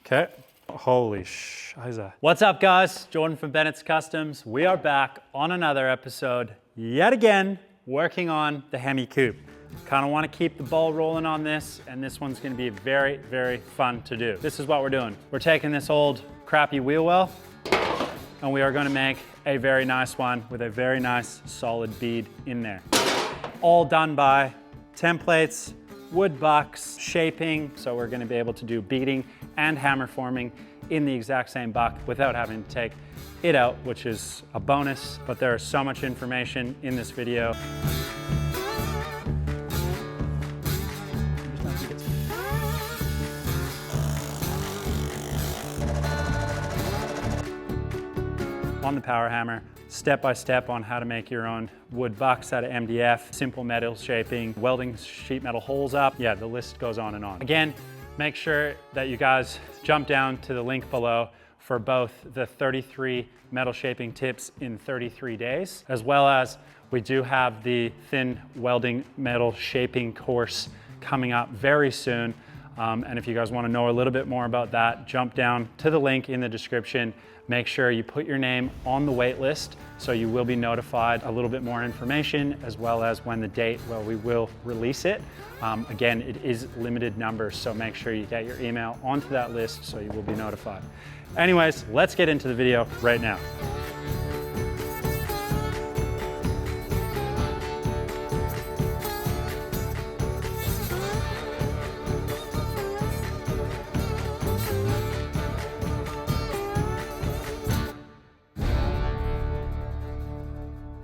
Okay. Holy shiza. What's up, guys? Jordan from Bennett's Customs. We are back on another episode, yet again, working on the Hemi Coupe. Kind of want to keep the ball rolling on this, and this one's going to be very, very fun to do. This is what we're doing. We're taking this old crappy wheel well, and we are going to make a very nice one with a very nice solid bead in there. All done by templates, wood bucks, shaping, so we're going to be able to do beading and hammer forming in the exact same buck without having to take it out, which is a bonus, but there is so much information in this video. On the power hammer, step by step on how to make your own wood bucks out of MDF, simple metal shaping, welding sheet metal holes up. Yeah, the list goes on and on. Again, make sure that you guys jump down to the link below for both the 33 metal shaping tips in 33 days, as well as we do have the thin welding metal shaping course coming up very soon. And if you guys want to know a little bit more about that, jump down to the link in the description. Make sure you put your name on the wait list so you will be notified a little bit more information, as well as when the date where we will release it. Again, it is limited numbers, so make sure you get your email onto that list so you will be notified. Anyways, let's get into the video right now.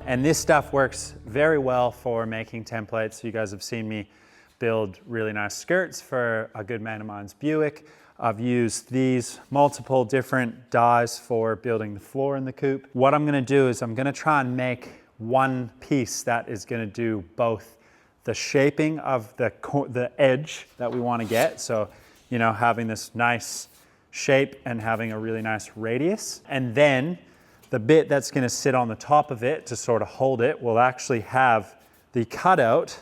And this stuff works very well for making templates. You guys have seen me build really nice skirts for a good man of mine's Buick. I've used these multiple different dies for building the floor in the coupe. What I'm gonna do is I'm gonna try and make one piece that is gonna do both the shaping of the edge that we wanna get. So, you know, having this nice shape and having a really nice radius. And then the bit that's going to sit on the top of it to sort of hold it will actually have the cutout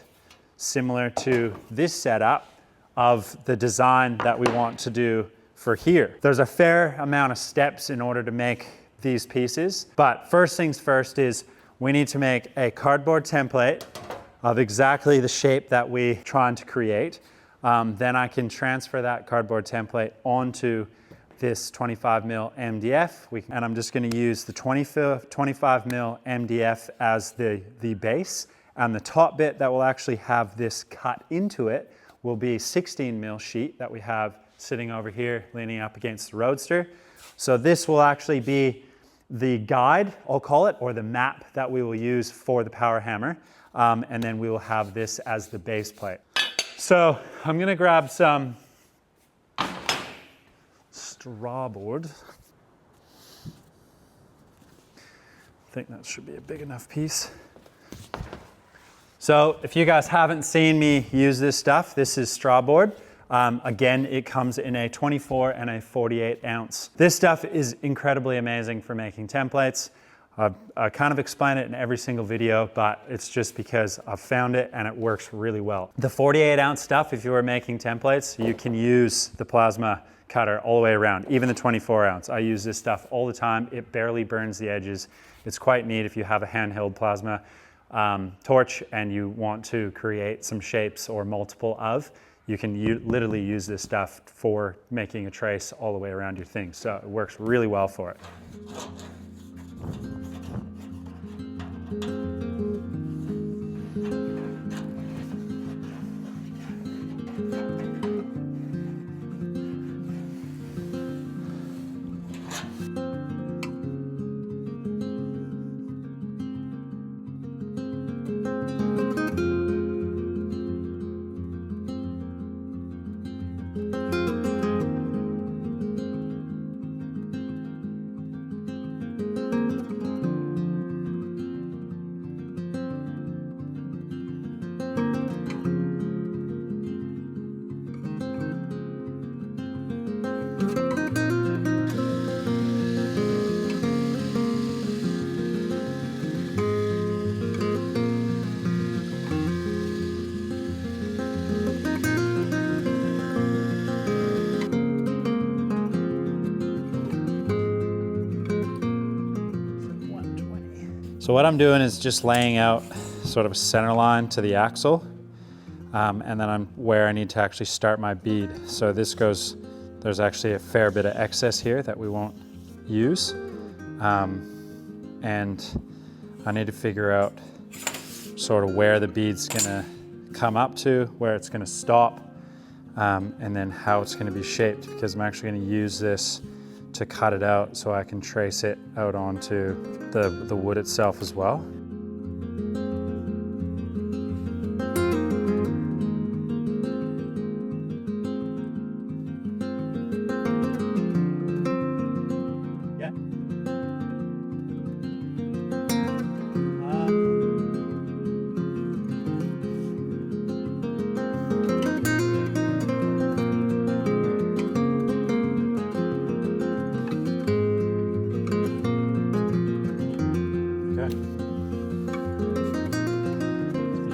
similar to this setup of the design that we want to do for here. There's a fair amount of steps in order to make these pieces, but first things first is we need to make a cardboard template of exactly the shape that we're trying to create. Then I can transfer that cardboard template onto this 25 mil MDF, and I'm just going to use the 25 mil MDF as the base, and the top bit that will actually have this cut into it will be 16 mil sheet that we have sitting over here leaning up against the Roadster. So this will actually be the guide, I'll call it, or the map that we will use for the power hammer, and then we will have this as the base plate. So I'm going to grab some straw board. I think that should be a big enough piece. So if you guys haven't seen me use this stuff, this is straw board. Again, it comes in a 24 and a 48 ounce. This stuff is incredibly amazing for making templates. I kind of explain it in every single video, but it's just because I've found it and it works really well. The 48 ounce stuff, if you are making templates, you can use the plasma cutter all the way around, even the 24 ounce. I use this stuff all the time. It barely burns the edges. It's quite neat if you have a handheld plasma torch and you want to create some shapes or multiple of, you can literally use this stuff for making a trace all the way around your thing. So it works really well for it. So what I'm doing is just laying out sort of a center line to the axle, and then I'm where I need to actually start my bead. So this goes, there's actually a fair bit of excess here that we won't use. And I need to figure out sort of where the bead's gonna come up to, where it's gonna stop, and then how it's gonna be shaped, because I'm actually gonna use this to cut it out so I can trace it out onto the wood itself as well. Yeah.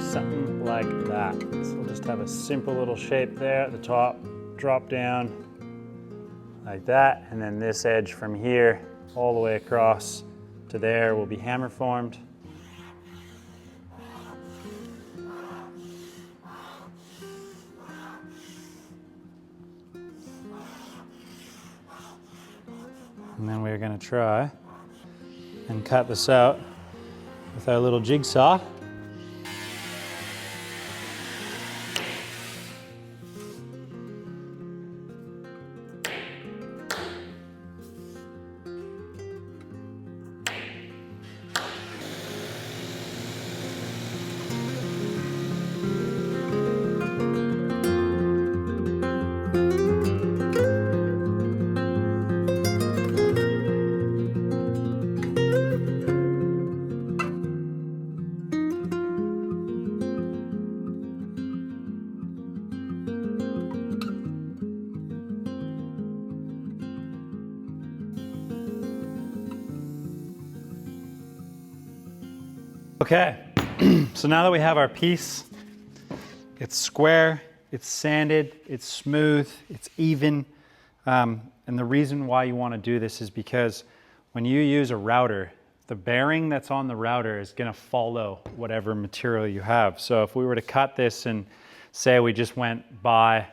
Something like that. So we'll just have a simple little shape there at the top, drop down like that, and then this edge from here all the way across to there will be hammer formed. And then we're going to try and cut this out with our little jigsaw. Okay, so now that we have our piece, it's square, it's sanded, it's smooth, it's even. And the reason why you want to do this is because when you use a router, the bearing that's on the router is going to follow whatever material you have. So if we were to cut this and say we just went by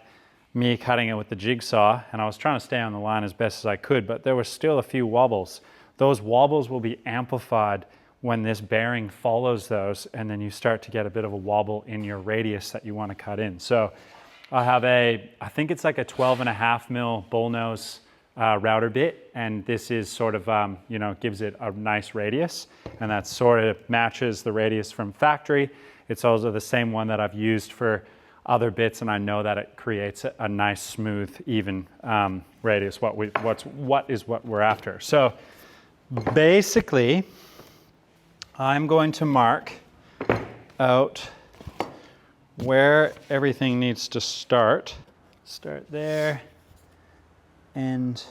me cutting it with the jigsaw, and I was trying to stay on the line as best as I could, but there were still a few wobbles. Those wobbles will be amplified when this bearing follows those, and then you start to get a bit of a wobble in your radius that you want to cut in. So I have I think it's like a 12.5 mil bullnose router bit, and this is sort of, you know, gives it a nice radius, and that sort of matches the radius from factory. It's also the same one that I've used for other bits, and I know that it creates a nice, smooth, even radius, what is what we're after. So basically, I'm going to mark out where everything needs to start. Start there and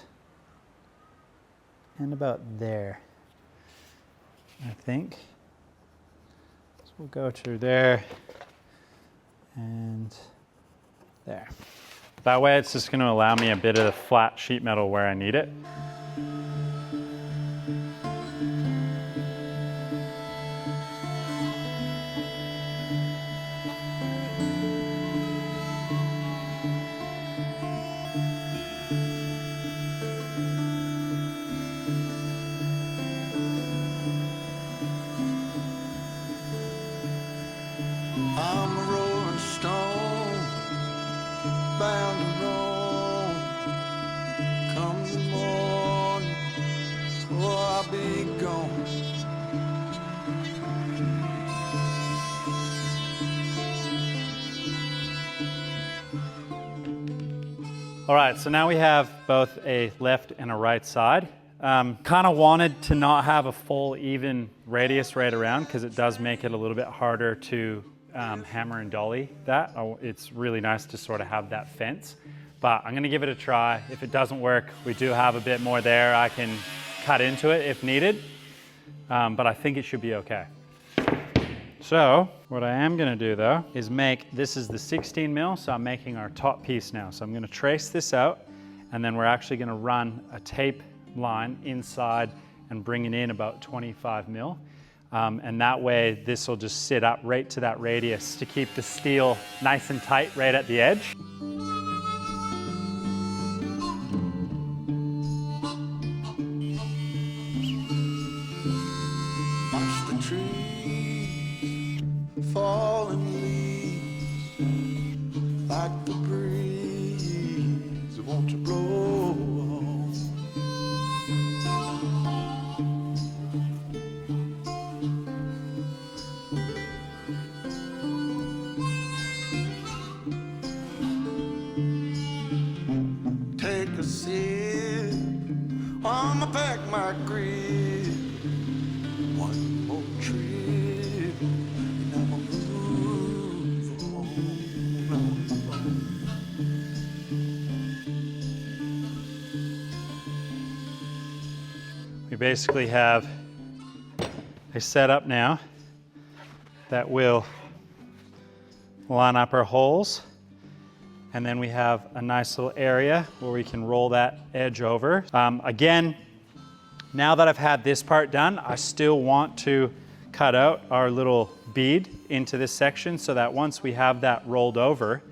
about there, I think. So we'll go through there and there. That way it's just going to allow me a bit of the flat sheet metal where I need it. I'm a rolling stone, bound to roam. Come the morning, oh, I'll be gone. All right, so now we have both a left and a right side. Kind of wanted to not have a full even radius right around because it does make it a little bit harder to hammer and dolly that. It's really nice to sort of have that fence, but I'm gonna give it a try. If it doesn't work, we do have a bit more there. I can cut into it if needed, but I think it should be okay. So what I am gonna do though is this is the 16 mil, so I'm making our top piece now. So I'm gonna trace this out, and then we're actually gonna run a tape line inside and bring it in about 25 mil. And that way this will just sit up right to that radius to keep the steel nice and tight right at the edge. Watch the trees falling leaves like the breeze want to blow. Take a sip, I'ma pack my grip. One more trip, and I'ma move on. We basically have a setup now that will line up our holes, and then we have a nice little area where we can roll that edge over. Again, now that I've had this part done, I still want to cut out our little bead into this section so that once we have that rolled over,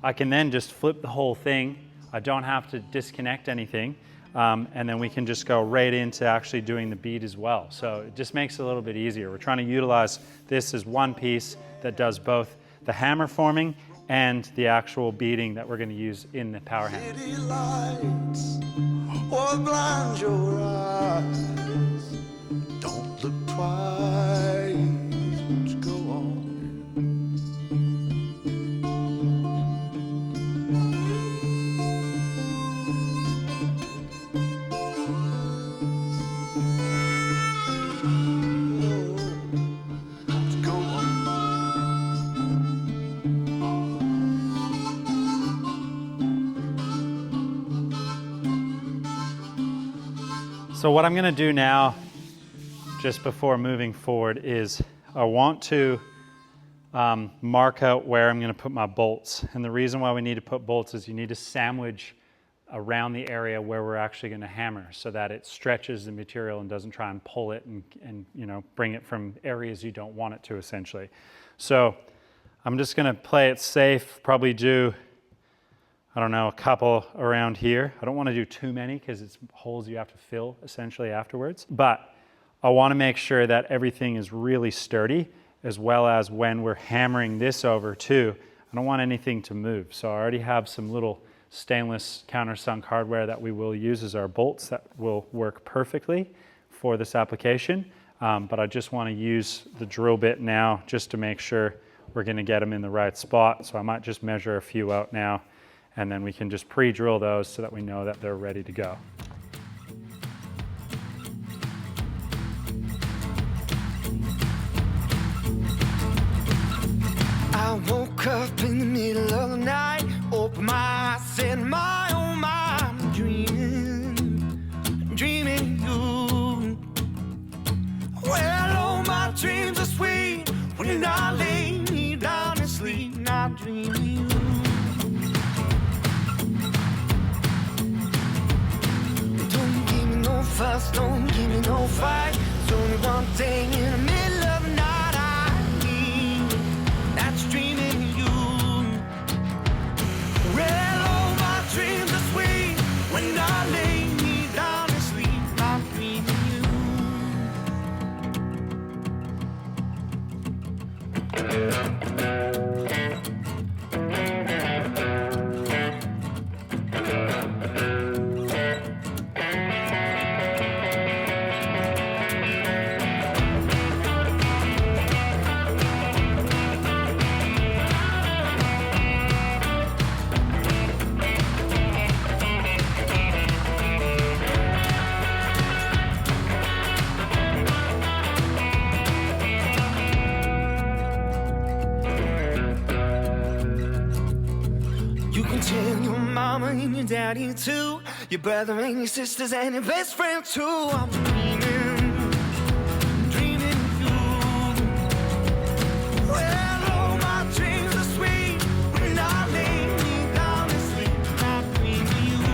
I can then just flip the whole thing. I don't have to disconnect anything. And then we can just go right into actually doing the bead as well. So it just makes it a little bit easier. We're trying to utilize this as one piece that does both the hammer forming and the actual beading that we're going to use in the power hammer. City lights or blind your eyes. Don't look twice, just go on. Just go on. So what I'm going to do now, just before moving forward, is I want to mark out where I'm going to put my bolts. And the reason why we need to put bolts is you need to sandwich around the area where we're actually going to hammer so that it stretches the material and doesn't try and pull it and you know, bring it from areas you don't want it to, essentially. So I'm just going to play it safe, probably do, I don't know, a couple around here. I don't want to do too many because it's holes you have to fill essentially afterwards. But I want to make sure that everything is really sturdy, as well as when we're hammering this over too, I don't want anything to move. So I already have some little stainless countersunk hardware that we will use as our bolts that will work perfectly for this application. But I just want to use the drill bit now just to make sure we're going to get them in the right spot. So I might just measure a few out now, and then we can just pre-drill those so that we know that they're ready to go. I woke up in the middle of the night, opened my eyes, said my oh my, I'm dreaming you. Well, all my dreams are sweet when I lay me down and sleep, not dreaming you. Don't give me no fuss, don't give me no fight. It's only one thing in the middle of the night I need, that's dreaming you. Well, all my dreams are sweet when I lay me down and sleep, I'm dreaming and your daddy too, your brother and your sisters and your best friend too. I'm dreaming of you. Well, all my dreams are sweet when I lay me down to sleep. I'm dreaming you.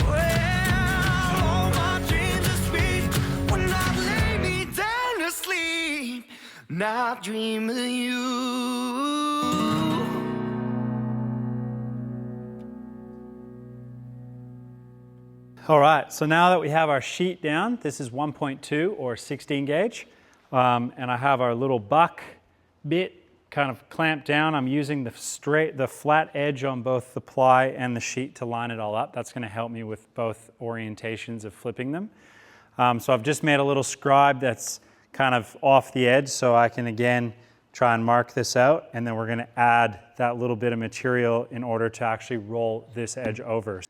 Well, all my dreams are and I dream of you. All right, so now that we have our sheet down, this is 1.2 or 16 gauge, and I have our little buck bit kind of clamped down. I'm using the flat edge on both the ply and the sheet to line it all up. That's going to help me with both orientations of flipping them. So I've just made a little scribe that's kind of off the edge, so I can again try and mark this out, and then we're going to add that little bit of material in order to actually roll this edge over.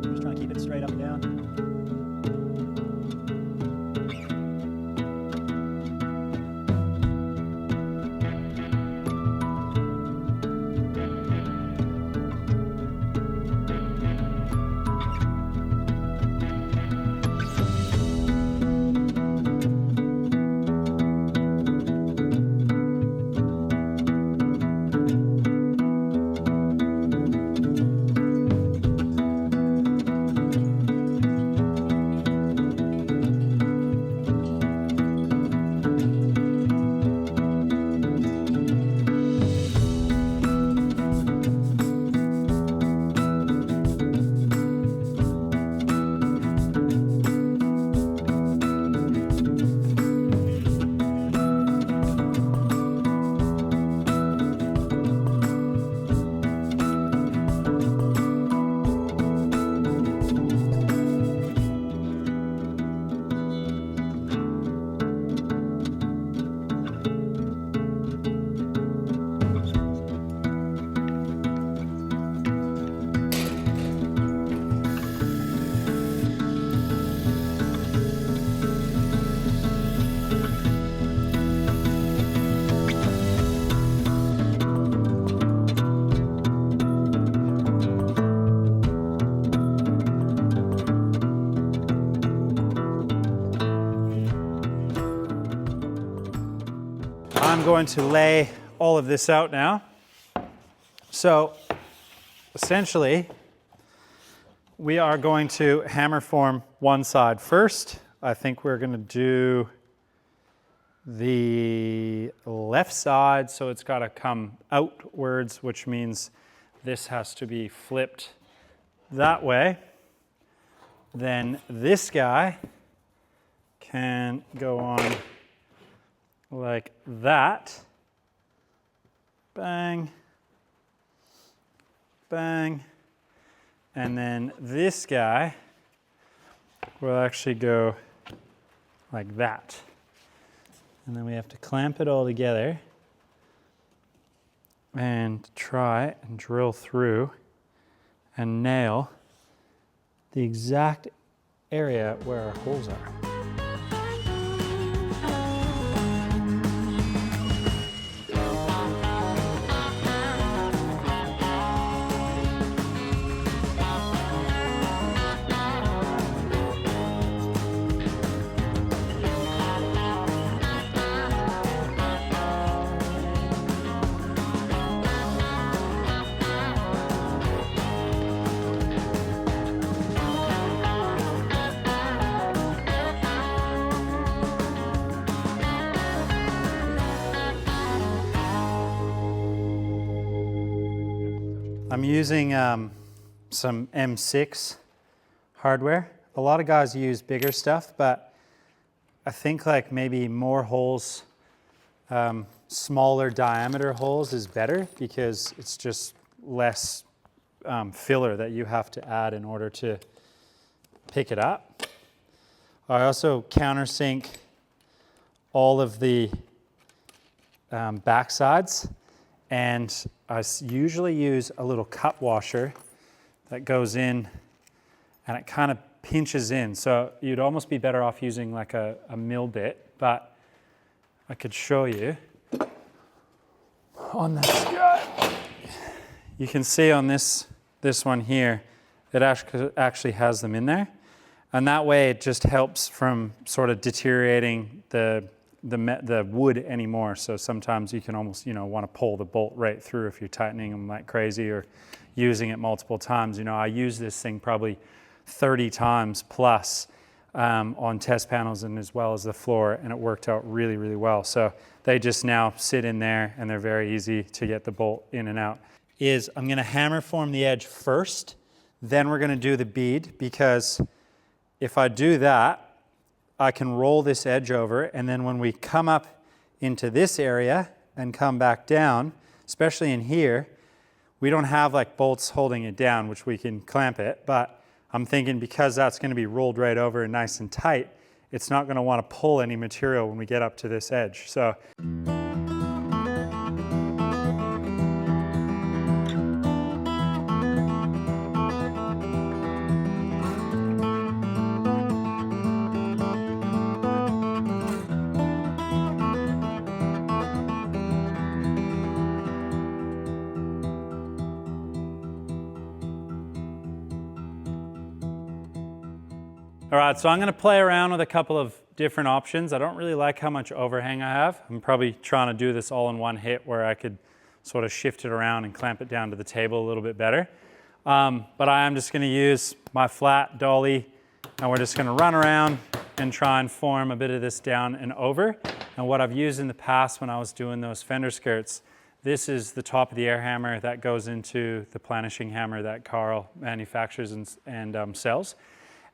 Just trying to keep it straight up and down. I'm going to lay all of this out now. So essentially, we are going to hammer form one side first. I think we're going to do the left side, so it's got to come outwards, which means this has to be flipped that way. Then this guy can go on like that. Bang, bang. And then this guy will actually go like that. And then we have to clamp it all together and try and drill through and nail the exact area where our holes are. I'm using some M6 hardware. A lot of guys use bigger stuff, but I think like maybe more holes, smaller diameter holes is better because it's just less filler that you have to add in order to pick it up. I also countersink all of the back sides, and I usually use a little cut washer that goes in and it kind of pinches in. So you'd almost be better off using like a mill bit, but I could show you on this guy. You can see on this one here, it actually has them in there. And that way it just helps from sort of deteriorating the the wood anymore. So sometimes you can almost, want to pull the bolt right through if you're tightening them like crazy or using it multiple times. I use this thing probably 30 times plus on test panels and as well as the floor, and it worked out really, really well. So they just now sit in there and they're very easy to get the bolt in and out. I'm going to hammer form the edge first, then we're going to do the bead, because if I do that, I can roll this edge over, and then when we come up into this area and come back down, especially in here, we don't have like bolts holding it down, which we can clamp it, but I'm thinking because that's going to be rolled right over and nice and tight, it's not going to want to pull any material when we get up to this edge. So. All right, so I'm going to play around with a couple of different options. I don't really like how much overhang I have. I'm probably trying to do this all in one hit where I could sort of shift it around and clamp it down to the table a little bit better. But I am just going to use my flat dolly, and we're just going to run around and try and form a bit of this down and over. And what I've used in the past when I was doing those fender skirts, this is the top of the air hammer that goes into the planishing hammer that Carl manufactures and sells.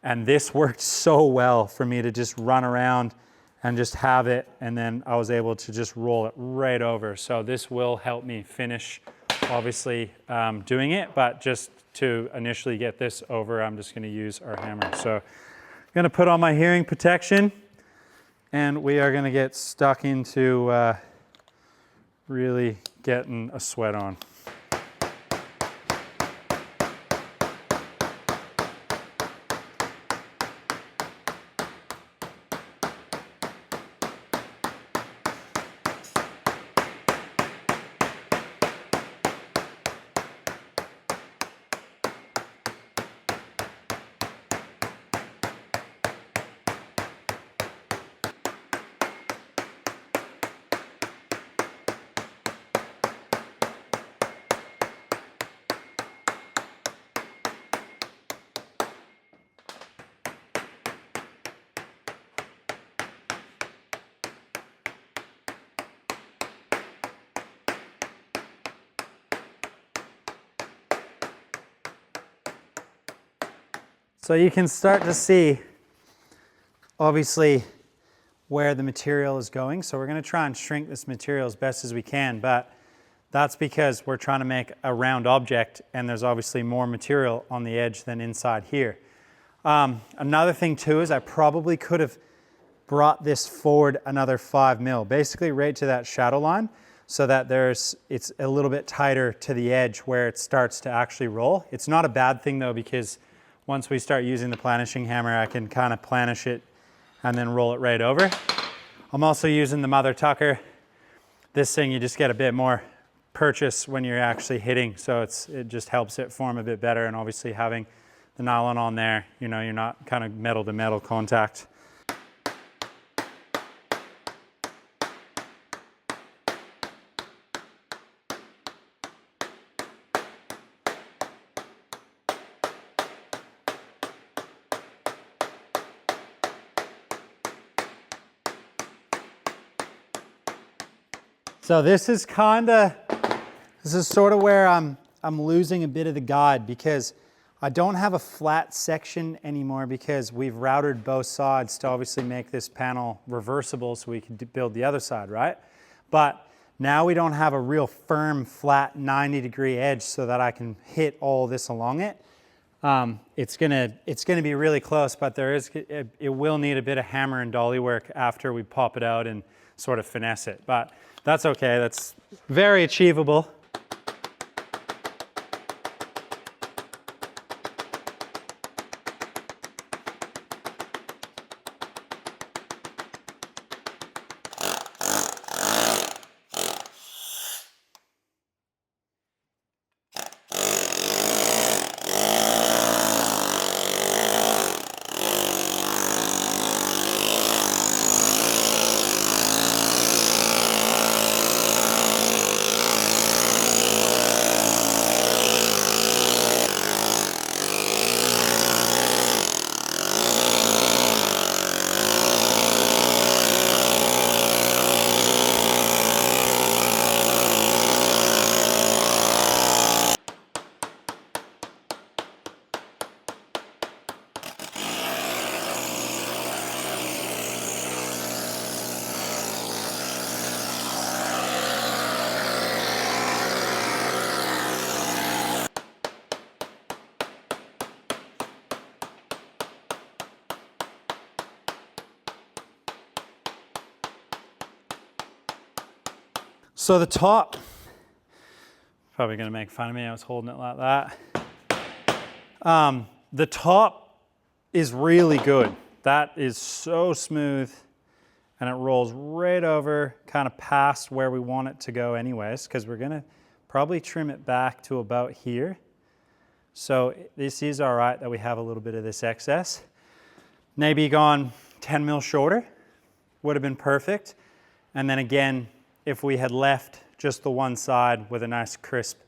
And this worked so well for me to just run around and just have it, and then I was able to just roll it right over. So this will help me finish, obviously, doing it, but just to initially get this over, I'm just going to use our hammer. So I'm going to put on my hearing protection, and we are going to get stuck into really getting a sweat on. So you can start to see, obviously, where the material is going. So we're going to try and shrink this material as best as we can, but that's because we're trying to make a round object, and there's obviously more material on the edge than inside here. Another thing too is I probably could have brought this forward another 5 mil, basically right to that shadow line, so that it's a little bit tighter to the edge where it starts to actually roll. It's not a bad thing though, because once we start using the planishing hammer, I can kind of planish it and then roll it right over. I'm also using the Mother Tucker. This thing, you just get a bit more purchase when you're actually hitting, so it just helps it form a bit better, and obviously having the nylon on there, you're not kind of metal to metal contact. So this is sort of where I'm losing a bit of the guide, because I don't have a flat section anymore, because we've routed both sides to obviously make this panel reversible so we can build the other side, right? But now we don't have a real firm, flat 90-degree edge so that I can hit all this along it. It's gonna be really close, but it will need a bit of hammer and dolly work after we pop it out and sort of finesse it. But that's okay, that's very achievable. So the top, probably gonna make fun of me, I was holding it like that. The top is really good. That is so smooth and it rolls right over, kind of past where we want it to go anyways, because we're gonna probably trim it back to about here. So this is all right that we have a little bit of this excess. Maybe gone 10 mil shorter would have been perfect. And then again, if we had left just the one side with a nice crisp,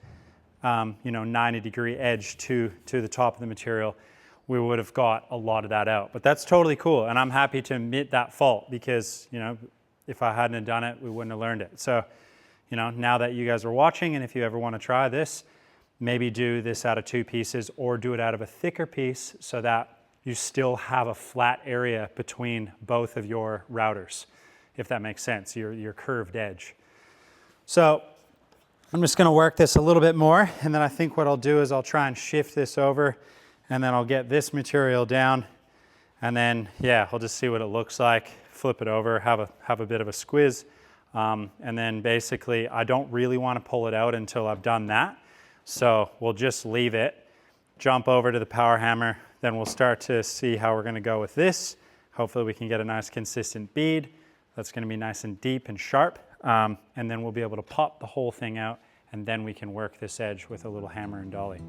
90-degree edge to the top of the material, we would have got a lot of that out. But that's totally cool, and I'm happy to admit that fault because, if I hadn't have done it, we wouldn't have learned it. So, now that you guys are watching, and if you ever want to try this, maybe do this out of 2 pieces or do it out of a thicker piece so that you still have a flat area between both of your routers, if that makes sense, your curved edge. So I'm just going to work this a little bit more, and then I think what I'll do is I'll try and shift this over, and then I'll get this material down, and then I'll just see what it looks like, flip it over, have a bit of a squiz, and then basically I don't really want to pull it out until I've done that, so we'll just leave it, jump over to the power hammer, then we'll start to see how we're going to go with this. Hopefully we can get a nice consistent bead that's going to be nice and deep and sharp, and then we'll be able to pop the whole thing out, and then we can work this edge with a little hammer and dolly.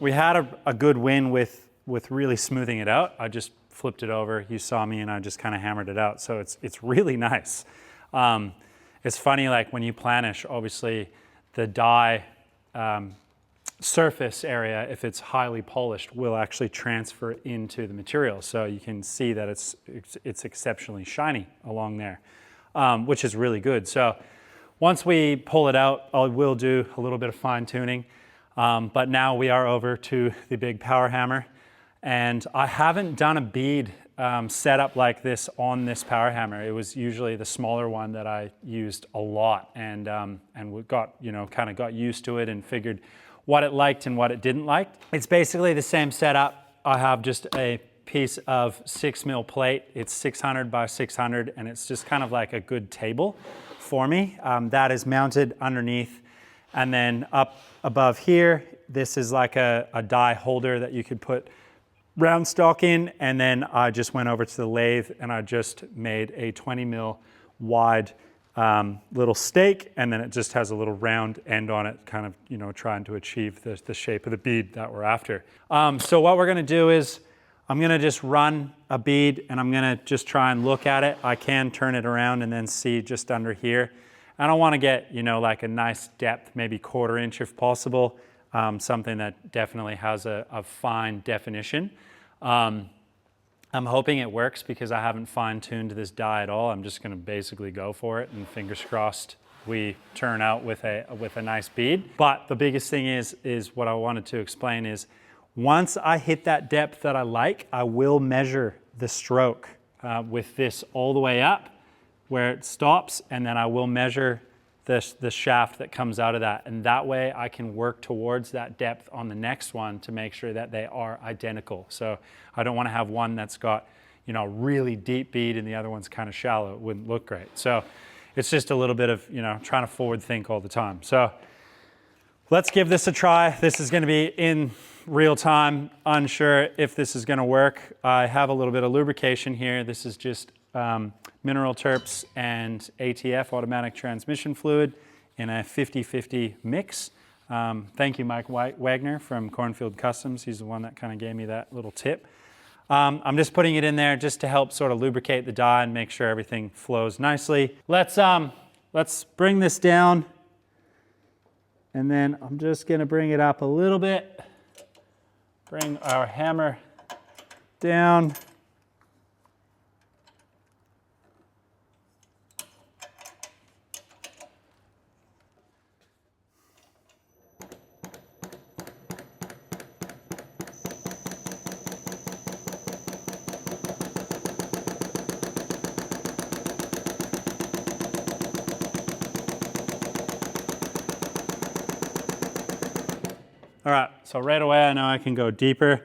We had a good win with really smoothing it out. I just flipped it over, you saw me, and I just kind of hammered it out. So it's really nice. It's funny, like when you planish, obviously the die surface area, if it's highly polished, will actually transfer into the material. So you can see that it's exceptionally shiny along there, which is really good. So once we pull it out, I will do a little bit of fine tuning. But now we are over to the big power hammer, and I haven't done a bead setup like this on this power hammer. It was usually the smaller one that I used a lot, and we got kind of got used to it and figured what it liked and what it didn't like. It's basically the same setup. I have just a piece of 6 mil plate. It's 600 by 600, and it's just kind of like a good table for me. That is mounted underneath. And then up above here, this is like a die holder that you could put round stock in. And then I just went over to the lathe and I just made a 20 mil wide little stake. And then it just has a little round end on it, kind of, trying to achieve the shape of the bead that we're after. So what we're gonna do is I'm gonna just run a bead and I'm gonna just try and look at it. I can turn it around and then see just under here. I don't want to get, like a nice depth, maybe 1/4 inch if possible, something that definitely has a fine definition. I'm hoping it works because I haven't fine-tuned this die at all. I'm just going to basically go for it, and fingers crossed we turn out with a nice bead. But the biggest thing is what I wanted to explain is once I hit that depth that I like, I will measure the stroke with this all the way up, where it stops, and then I will measure the shaft that comes out of that. And that way I can work towards that depth on the next one to make sure that they are identical. So I don't want to have one that's got, really deep bead and the other one's kind of shallow. It wouldn't look great. So it's just a little bit of, trying to forward think all the time. So let's give this a try. This is going to be in real time. Unsure if this is going to work. I have a little bit of lubrication here. This is just mineral terps and ATF, automatic transmission fluid, in a 50-50 mix. Thank you, Mike Wagner from Cornfield Customs. He's the one that kind of gave me that little tip. I'm just putting it in there just to help sort of lubricate the die and make sure everything flows nicely. Let's bring this down, and then I'm just gonna bring it up a little bit. Bring our hammer down. All right, so right away I know I can go deeper.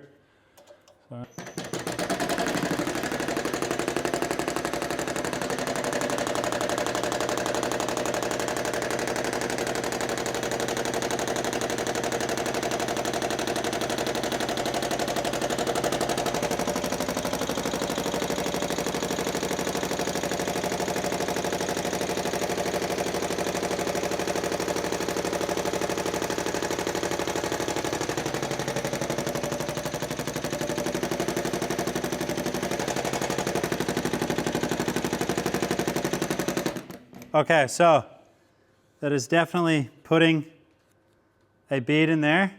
Okay, so that is definitely putting a bead in there.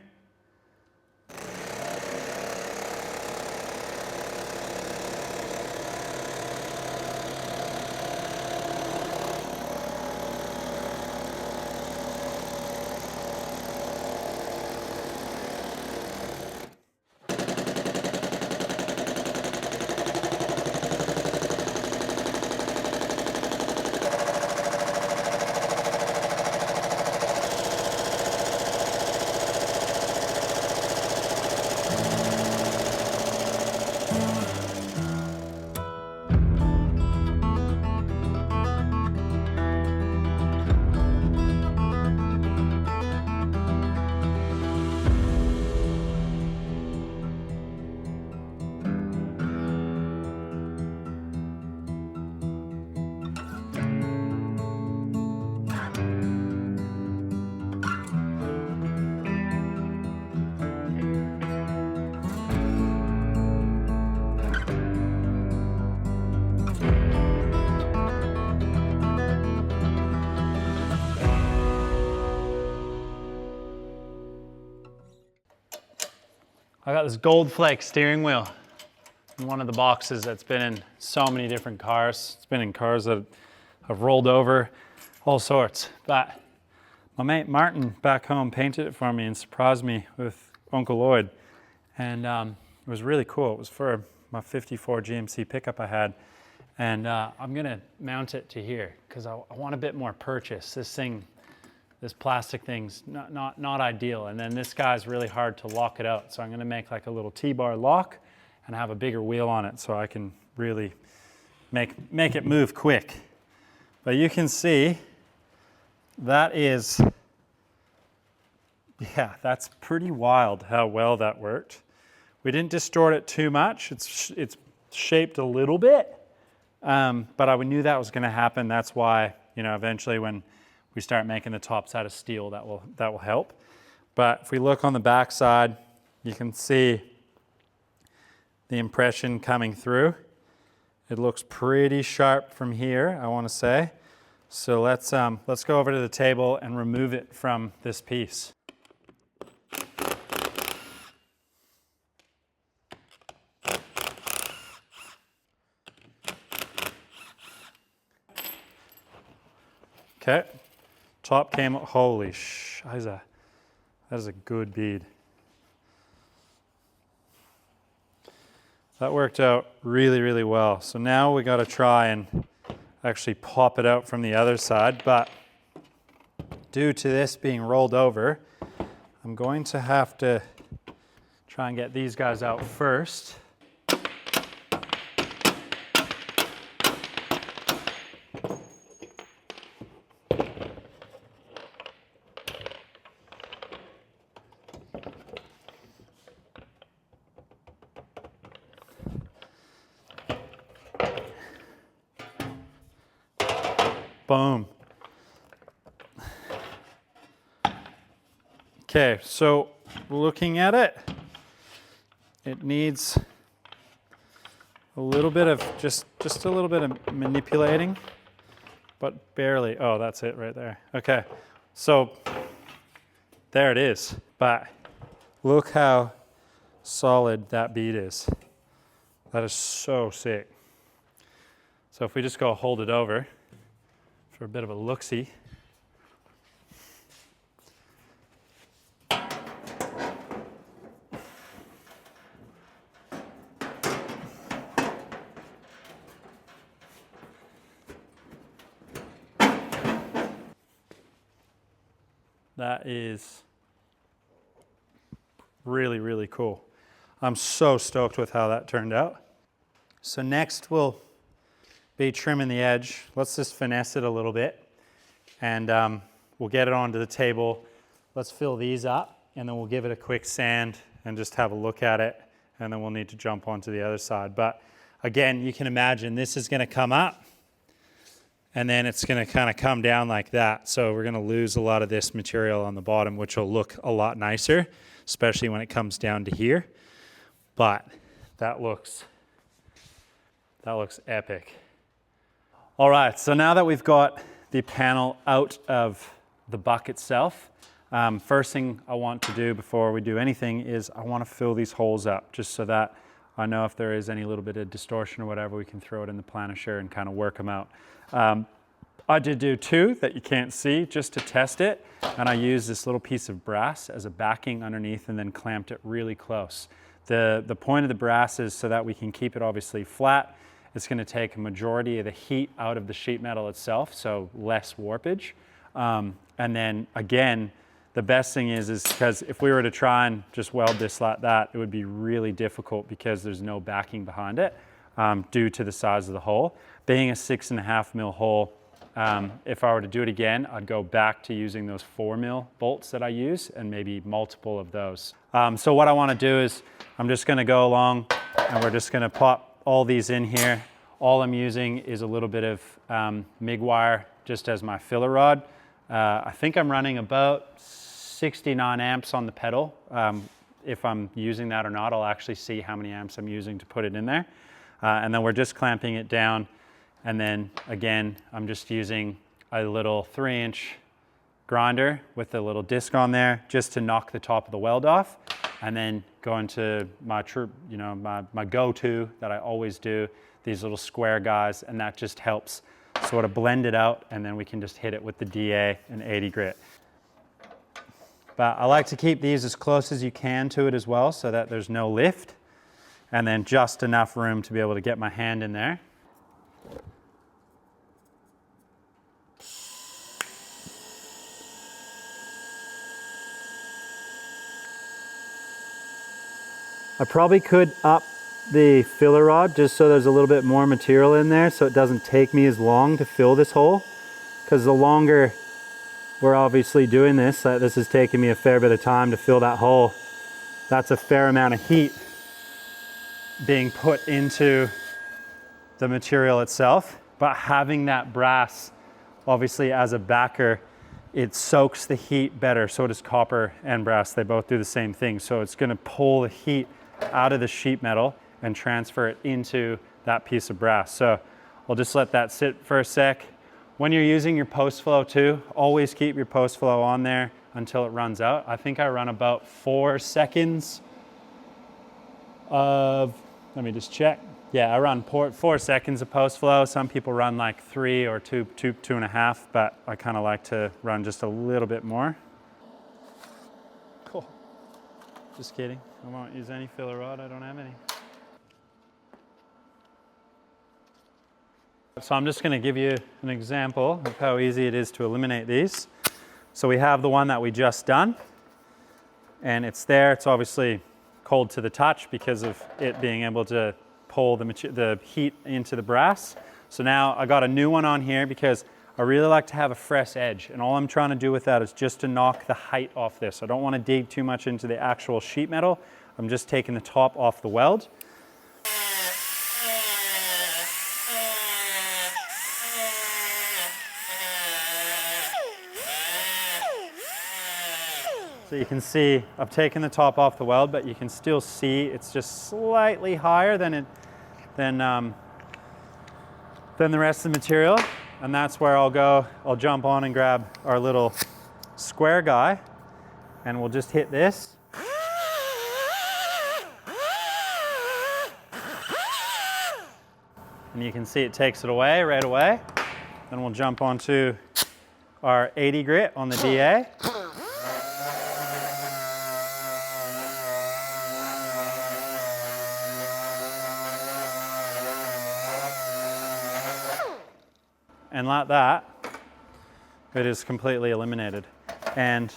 I got this gold flake steering wheel in one of the boxes that's been in so many different cars. It's been in cars that have rolled over, all sorts. But my mate Martin back home painted it for me and surprised me with Uncle Lloyd. And it was really cool. It was for my 54 GMC pickup I had. And I'm gonna mount it to here because I want a bit more purchase. This plastic thing's not ideal. And then this guy's really hard to lock it out. So I'm gonna make like a little T-bar lock and have a bigger wheel on it so I can really make it move quick. But you can see that is, yeah, that's pretty wild how well that worked. We didn't distort it too much. It's shaped a little bit, but I knew that was gonna happen. That's why, you know, eventually when we start making the tops out of steel, that will help. But if we look on the back side, you can see the impression coming through. It looks pretty sharp from here, I want to say. So let's go over to the table and remove it from this piece. Okay. Top came, holy shiza, that is a good bead. That worked out really, really well. So now we got to try and actually pop it out from the other side, but due to this being rolled over, I'm going to have to try and get these guys out first. Boom. Okay, so looking at it, it needs a little bit of, just a little bit of manipulating, but barely. Oh, that's it right there. Okay, so there it is. But look how solid that bead is. That is so sick. So if we just go hold it over for a bit of a look-see. That is really, really cool. I'm so stoked with how that turned out. So next we'll be trimming the edge. Let's just finesse it a little bit, and we'll get it onto the table. Let's fill these up, and then we'll give it a quick sand and just have a look at it, and then we'll need to jump onto the other side. But again, you can imagine this is gonna come up, and then it's gonna kind of come down like that. So we're gonna lose a lot of this material on the bottom, which will look a lot nicer, especially when it comes down to here. But that looks epic. All right, so now that we've got the panel out of the buck itself, first thing I want to do before we do anything is I want to fill these holes up, just so that I know if there is any little bit of distortion or whatever, we can throw it in the planisher and kind of work them out. I did do two that you can't see just to test it, and I used this little piece of brass as a backing underneath and then clamped it really close. The point of the brass is so that we can keep it obviously flat. It's going to take a majority of the heat out of the sheet metal itself, so less warpage. And then again, the best thing is because if we were to try and just weld this like that, it would be really difficult because there's no backing behind it due to the size of the hole. Being a 6.5 mil hole, if I were to do it again, I'd go back to using those 4 mil bolts that I use and maybe multiple of those. So what I want to do is I'm just going to go along and we're just going to pop all these in here. All I'm using is a little bit of MIG wire just as my filler rod. I think I'm running about 69 amps on the pedal. If I'm using that or not, I'll actually see how many amps I'm using to put it in there. And then we're just clamping it down. And then again, I'm just using a little 3-inch grinder with a little disc on there just to knock the top of the weld off. And then go into my my go-to that I always do, these little square guys, and that just helps sort of blend it out, and then we can just hit it with the DA and 80 grit. But I like to keep these as close as you can to it as well so that there's no lift, and then just enough room to be able to get my hand in there. I probably could up the filler rod just so there's a little bit more material in there so it doesn't take me as long to fill this hole, because the longer we're obviously doing this, this is taking me a fair bit of time to fill that hole. That's a fair amount of heat being put into the material itself, but having that brass obviously as a backer, it soaks the heat better. So does copper and brass, they both do the same thing. So it's going to pull the heat out of the sheet metal and transfer it into that piece of brass. So I'll just let that sit for a sec. When you're using your post flow too, always keep your post flow on there until it runs out. I think I run about 4 seconds of, let me just check. Yeah, I run 4 seconds of post flow. Some people run like 3 or 2.5, but I kind of like to run just a little bit more. Cool. Just kidding. I won't use any filler rod. I don't have any. So I'm just going to give you an example of how easy it is to eliminate these. So we have the one that we just done, and it's there. It's obviously cold to the touch because of it being able to pull the heat into the brass. So now I got a new one on here because I really like to have a fresh edge, and all I'm trying to do with that is just to knock the height off this. I don't want to dig too much into the actual sheet metal. I'm just taking the top off the weld. So you can see I've taken the top off the weld, but you can still see it's just slightly higher than than the rest of the material. And that's where I'll jump on and grab our little square guy, and we'll just hit this. And you can see it takes it away right away. Then we'll jump onto our 80 grit on the DA. And like that, it is completely eliminated and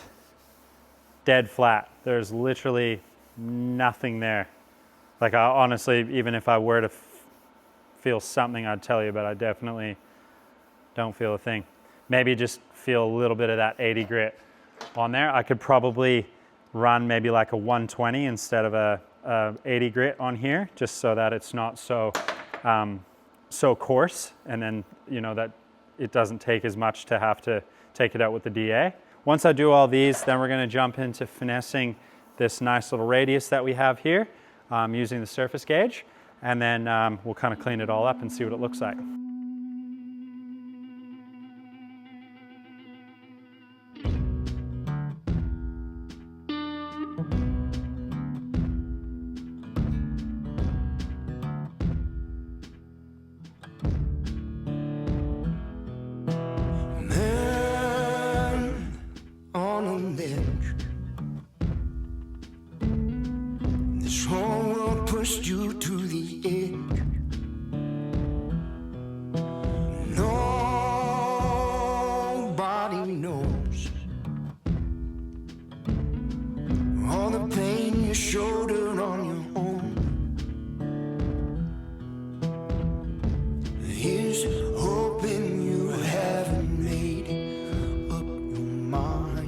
dead flat. There's literally nothing there. Like honestly, even if I were to feel something, I'd tell you, but I definitely don't feel a thing. Maybe just feel a little bit of that 80 grit on there. I could probably run maybe like a 120 instead of a 80 grit on here, just so that it's not so coarse, and then that it doesn't take as much to have to take it out with the DA. Once I do all these, then we're going to jump into finessing this nice little radius that we have here using the surface gauge, and then we'll kind of clean it all up and see what it looks like. Pushed you to the edge. Nobody knows all the pain you shouldered on your own. Here's hoping you haven't made up your mind.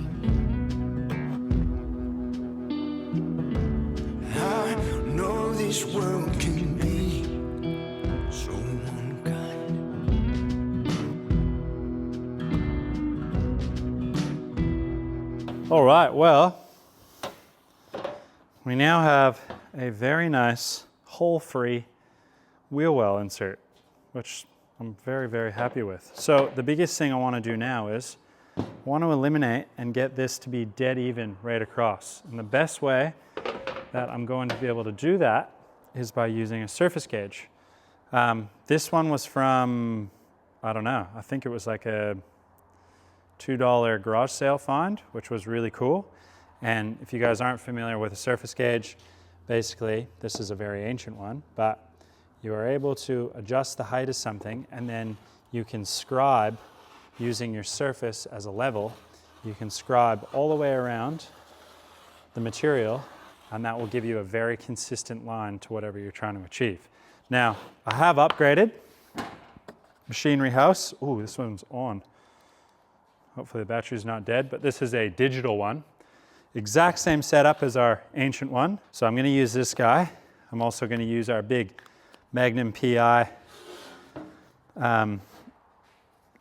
This world can be so unkind. All right, well, we now have a very nice hole-free wheel well insert, which I'm very, very happy with. So the biggest thing I want to do now is I want to eliminate and get this to be dead even right across. And the best way that I'm going to be able to do that is by using a surface gauge. This one was from, I don't know, I think it was like a $2 garage sale find, which was really cool. And if you guys aren't familiar with a surface gauge, basically, this is a very ancient one, but you are able to adjust the height of something, and then you can scribe using your surface as a level. You can scribe all the way around the material, and that will give you a very consistent line to whatever you're trying to achieve. Now, I have upgraded Machinery House. Ooh, this one's on. Hopefully the battery's not dead, but this is a digital one. Exact same setup as our ancient one. So I'm gonna use this guy. I'm also gonna use our big Magnum PI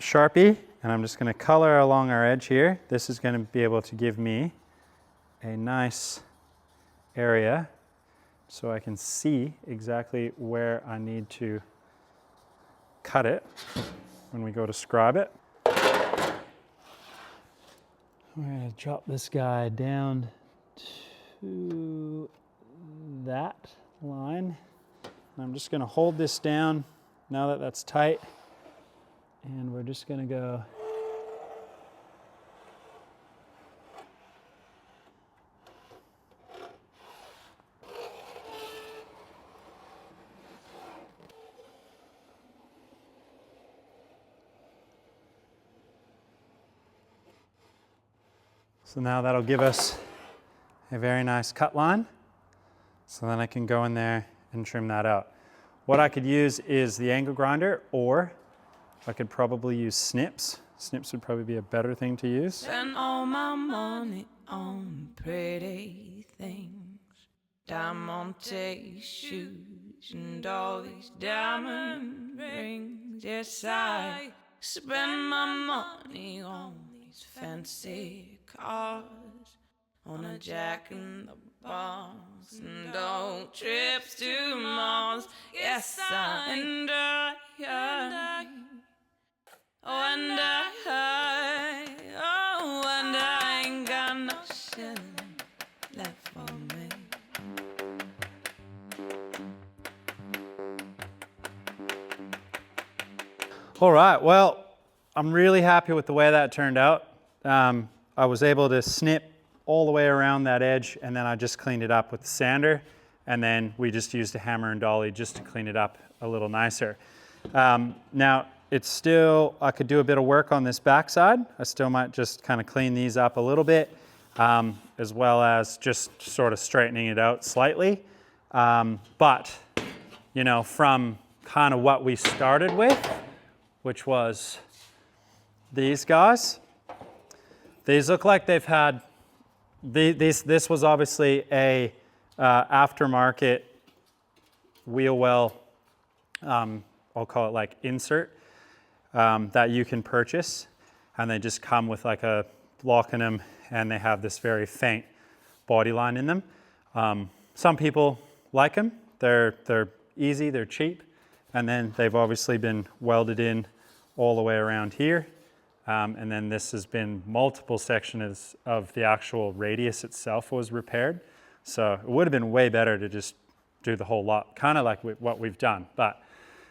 Sharpie, and I'm just gonna color along our edge here. This is gonna be able to give me a nice area so I can see exactly where I need to cut it when we go to scribe it. We're going to drop this guy down to that line. And I'm just going to hold this down now that that's tight, and we're just going to go So now that'll give us a very nice cut line. So then I can go in there and trim that out. What I could use is the angle grinder, or I could probably use snips. Snips would probably be a better thing to use. Spend all my money on pretty things, diamante shoes and all these diamond rings. Yes, I spend my money on these fancy cars, on a Jack in the bombs and old trips to Mars. Yes, and I, and I ain't got no shilling left for me. All right, well, I'm really happy with the way that turned out. I was able to snip all the way around that edge, and then I just cleaned it up with the sander, and then we just used a hammer and dolly just to clean it up a little nicer. Now, it's still, I could do a bit of work on this backside. I still might just kind of clean these up a little bit, as well as just sort of straightening it out slightly. But, you know, from kind of what we started with, which was these guys, these look like they've had, this was obviously a aftermarket wheel well, I'll call it like insert, that you can purchase, and they just come with like a lock in them, and they have this very faint body line in them. Some people like them. They're easy, they're cheap, and then they've obviously been welded in all the way around here. And then this has been multiple sections of the actual radius itself was repaired. So it would have been way better to just do the whole lot, kind of like what we've done, but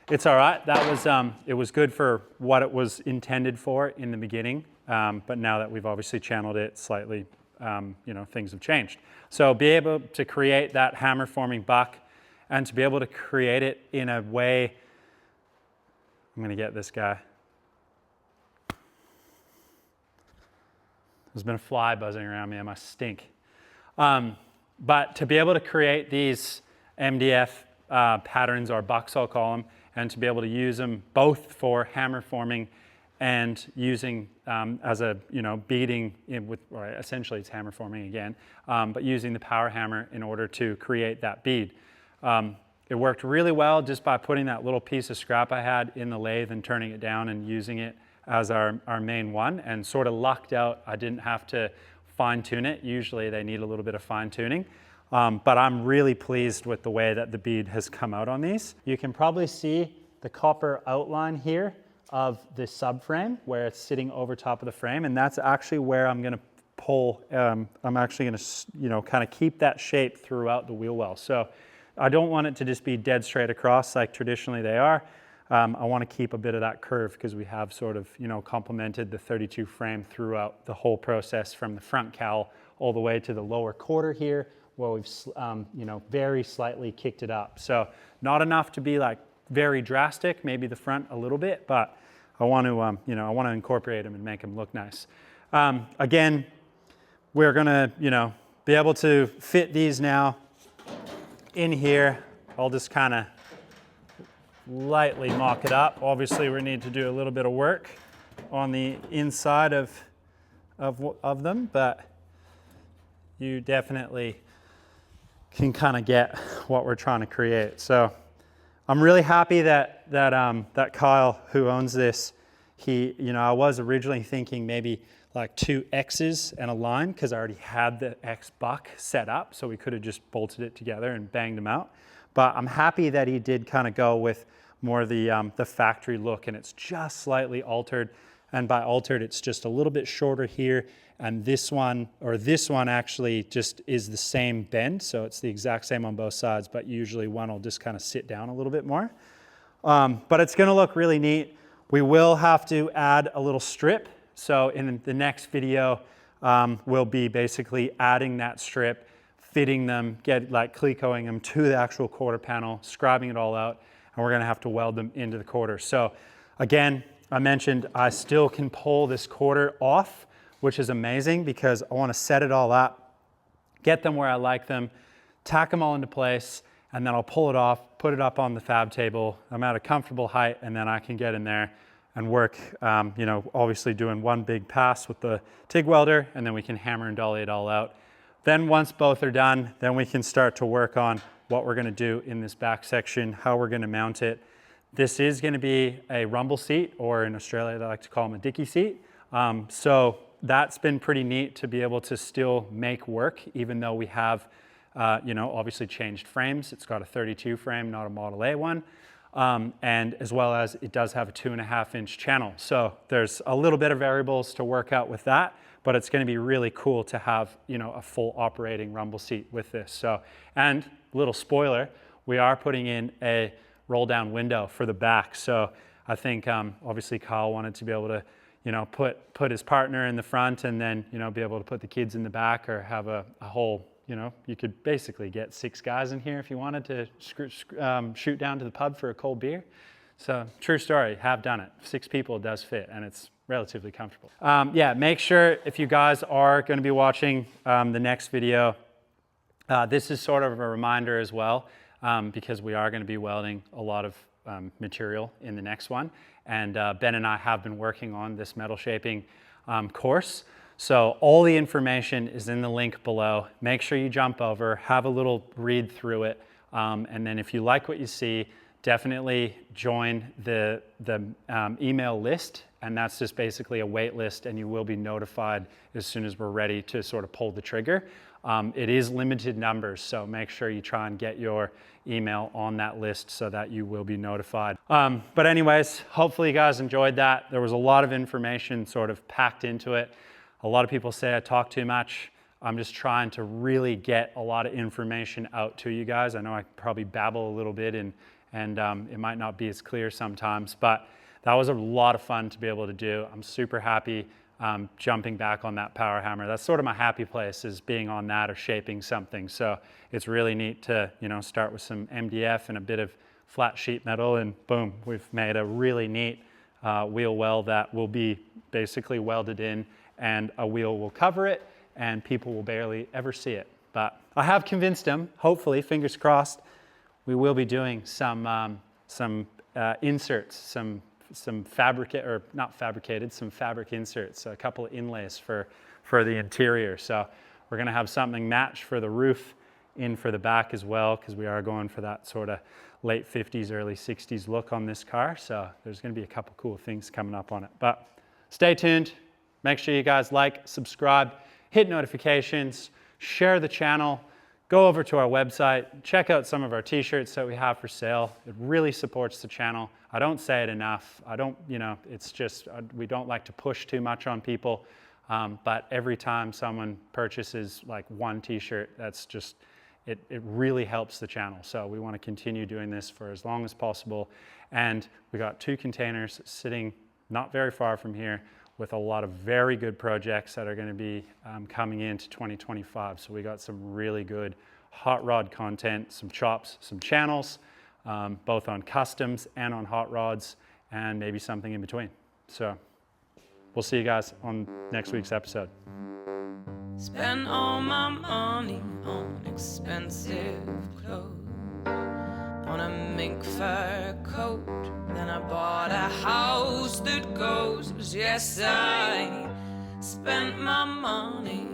it's all right. That was, it was good for what it was intended for in the beginning. But now that we've obviously channeled it slightly, you know, things have changed. So be able to create that hammer forming buck, and to be able to create it in a way, I'm gonna get this guy. There's been a fly buzzing around me, I must stink. But to be able to create these MDF patterns, or bucks I'll call them, and to be able to use them both for hammer forming and using as a, you know, beading with, or essentially it's hammer forming again, but using the power hammer in order to create that bead. It worked really well just by putting that little piece of scrap I had in the lathe and turning it down and using it as our main one, and sort of lucked out. I didn't have to fine tune it. Usually they need a little bit of fine tuning. But I'm really pleased with the way that the bead has come out on these. You can probably see the copper outline here of the subframe where it's sitting over top of the frame, and that's actually where I'm gonna pull, I'm actually gonna, you know, kind of keep that shape throughout the wheel well. So I don't want it to just be dead straight across like traditionally they are. I want to keep a bit of that curve because we have sort of, you know, complemented the 32 frame throughout the whole process, from the front cowl all the way to the lower quarter here, where we've, you know, very slightly kicked it up. So not enough to be like very drastic, maybe the front a little bit, but I want to, you know, I want to incorporate them and make them look nice. Again, we're gonna, you know, be able to fit these now in here. I'll just kind of lightly mock it up. Obviously we need to do a little bit of work on the inside of them, but you definitely can kind of get what we're trying to create. So I'm really happy that Kyle, who owns this, he, you know, I was originally thinking maybe like 2 X's and a line, because I already had the X buck set up, so we could have just bolted it together and banged them out. But I'm happy that he did kind of go with more of the factory look, and it's just slightly altered. And by altered, it's just a little bit shorter here, and this one actually just is the same bend, so it's the exact same on both sides, but usually one will just kind of sit down a little bit more. But it's gonna look really neat. We will have to add a little strip, so in the next video, we'll be basically adding that strip, fitting them, clecoing them to the actual quarter panel, scribing it all out, and we're gonna have to weld them into the quarter. So again, I mentioned I still can pull this quarter off, which is amazing because I wanna set it all up, get them where I like them, tack them all into place, and then I'll pull it off, put it up on the fab table. I'm at a comfortable height, and then I can get in there and work, you know, obviously doing one big pass with the TIG welder, and then we can hammer and dolly it all out. Then once both are done, then we can start to work on what we're gonna do in this back section, how we're gonna mount it. This is gonna be a rumble seat, or in Australia, they like to call them a dicky seat. So that's been pretty neat to be able to still make work, even though we have you know, obviously changed frames. It's got a 32 frame, not a Model A one. And as well as it does have a 2.5-inch channel. So there's a little bit of variables to work out with that, but it's going to be really cool to have, you know, a full operating rumble seat with this. So, and little spoiler, we are putting in a roll down window for the back. So I think obviously Kyle wanted to be able to, you know, put his partner in the front and then, you know, be able to put the kids in the back, or have a whole, you know, you could basically get 6 guys in here if you wanted to shoot down to the pub for a cold beer. So true story, have done it. 6 people does fit, and it's relatively comfortable. Yeah, make sure if you guys are going to be watching the next video, this is sort of a reminder as well, because we are going to be welding a lot of material in the next one. And Ben and I have been working on this metal shaping course. So all the information is in the link below. Make sure you jump over, have a little read through it. And then if you like what you see, definitely join the email list. And that's just basically a wait list, and you will be notified as soon as we're ready to sort of pull the trigger. It is limited numbers, so make sure you try and get your email on that list so that you will be notified. But anyways, hopefully you guys enjoyed that. There was a lot of information sort of packed into it. A lot of people say I talk too much. I'm just trying to really get a lot of information out to you guys. I know I probably babble a little bit and it might not be as clear sometimes, but that was a lot of fun to be able to do. I'm super happy jumping back on that power hammer. That's sort of my happy place, is being on that or shaping something. So it's really neat to, you know, start with some MDF and a bit of flat sheet metal, and boom, we've made a really neat wheel well that will be basically welded in, and a wheel will cover it and people will barely ever see it. But I have convinced them, hopefully, fingers crossed, we will be doing some inserts, some fabric inserts, a couple of inlays for the interior. So we're gonna have something matched for the roof in for the back as well, because we are going for that sort of late 50s, early 60s look on this car. So there's gonna be a couple cool things coming up on it. But stay tuned. Make sure you guys like, subscribe, hit notifications, share the channel, go over to our website, check out some of our t-shirts that we have for sale. It really supports the channel. I don't say it enough. I don't, you know, it's just, we don't like to push too much on people. But every time someone purchases like one t-shirt, that's just, it really helps the channel. So we want to continue doing this for as long as possible. And we got 2 containers sitting not very far from here with a lot of very good projects that are going to be coming into 2025. So we got some really good hot rod content, some chops, some channels, both on customs and on hot rods, and maybe something in between. So we'll see you guys on next week's episode. Spend all my money on expensive clothes, on a mink fur coat. Then I bought a house that goes. Yes, I spent my money